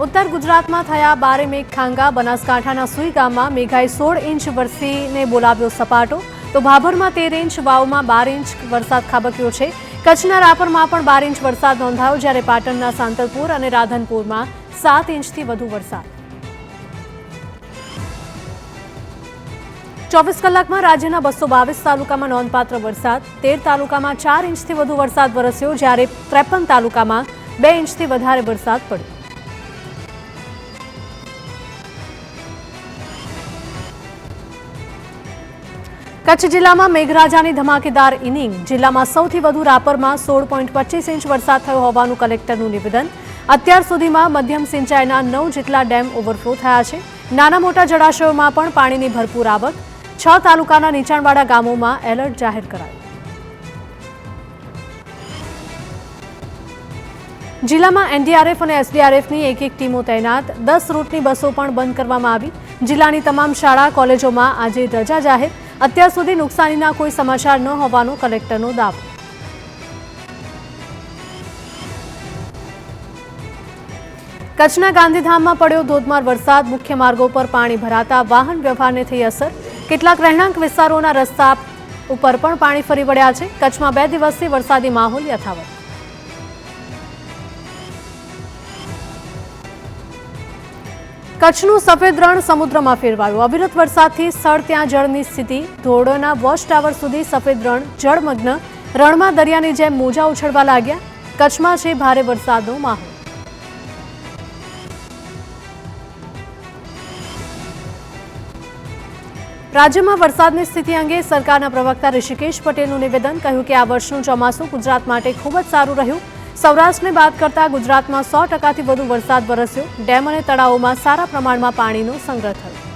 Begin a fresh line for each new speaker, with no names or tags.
उत्तर गुजरात में थया बारे मेघ खांगा। बनासकांठाना सुई गाममां मेघाए 16 इंच वरसीने बोलाव्यो सपाटो। तो भाभर में 13 इंच, वाव में 12 इंच वरसाद खाबक्यो छे। कच्छना रापर में पण 12 इंच वरसाद नोंधायो, ज्यारे पाटणना सांतलपुर अने राधनपुर में 7 इंचथी वधु वरसाद। 24 कलाक में राज्यना 222 तालुका में नोंधपात्र वरसाद। 13 तालुका में 4 इंचथी वधु वरसाद वरस्यो, ज्यारे 53 तालुका में 2 इंचथी वधारे वरसाद पड्यो। कच्छ जिल्ला में मेघराजानी धमाकेदार इनिंग। जिल्ला में सौथी वधु रापर में 16.25 इंच वरसाद थयो होवानुं कलेक्टरनुं निवेदन। अत्यार सुधीमां मध्यम सिंचाईना 9 जेटला डेम ओवरफ्लो थया छे। नाना मोटा जळाशयोमां पण पाणीनी भरपूर आवक। 6 तालुकाना નીચાણવાળા ગામોમાં એલર્ટ જાહેર કરાયું। जिल्लामां एनडीआरएफ અને एसडीआरएफની એક ટીમો તૈનાત। 10 રૂટની બસો પણ બંધ કરવામાં આવી। જિલ્લાની તમામ શાળા કોલેજોમાં આજે રજા જાહેર। અત્યાર સુધી નુકસાનીના કોઈ સમાચાર ન હોવાનો કલેક્ટરનો દાવો। कच्छना गांधीधाम में पड़ो धोधमार वरसाद। मुख्य मार्गों पर पाणी भराता वाहन व्यवहार ने थई असर। केटलाक રહેણાંક विस्तारोना रस्ता पर पण पाणी फरी वळ्या छे। कच्छ में 2 दिवसथी वरसादी माहोल यथावत। कच्छનું સફેદ રણ સમુદ્રમાં ફેરવાયું। અવિરત વરસાદથી સ્થળ ત્યાં જળની સ્થિતિ। ધોરડોના વોચ ટાવર સુધી સફેદ રણ જળમગ્ન। રણમાં દરિયાની જેમ મોજા ઉછળવા લાગ્યા। કચ્છમાં છે ભારે વરસાદનો માહોલ। राज्यમાં વરસાદની સ્થિતિ અંગે સરકારના પ્રવક્તા ઋષિકેશ પટેલનું નિવેદન। કહ્યું કે આ વર્ષનું ચોમાસું ગુજરાત માટે ખૂબ જ સારું રહ્યું। સૌરાષ્ટ્રને બાદ કરતા ગુજરાતમાં 100% વધુ વરસાદ વરસ્યો। ડેમ અને તળાવોમાં સારા પ્રમાણમાં પાણીનો સંગ્રહ થયો।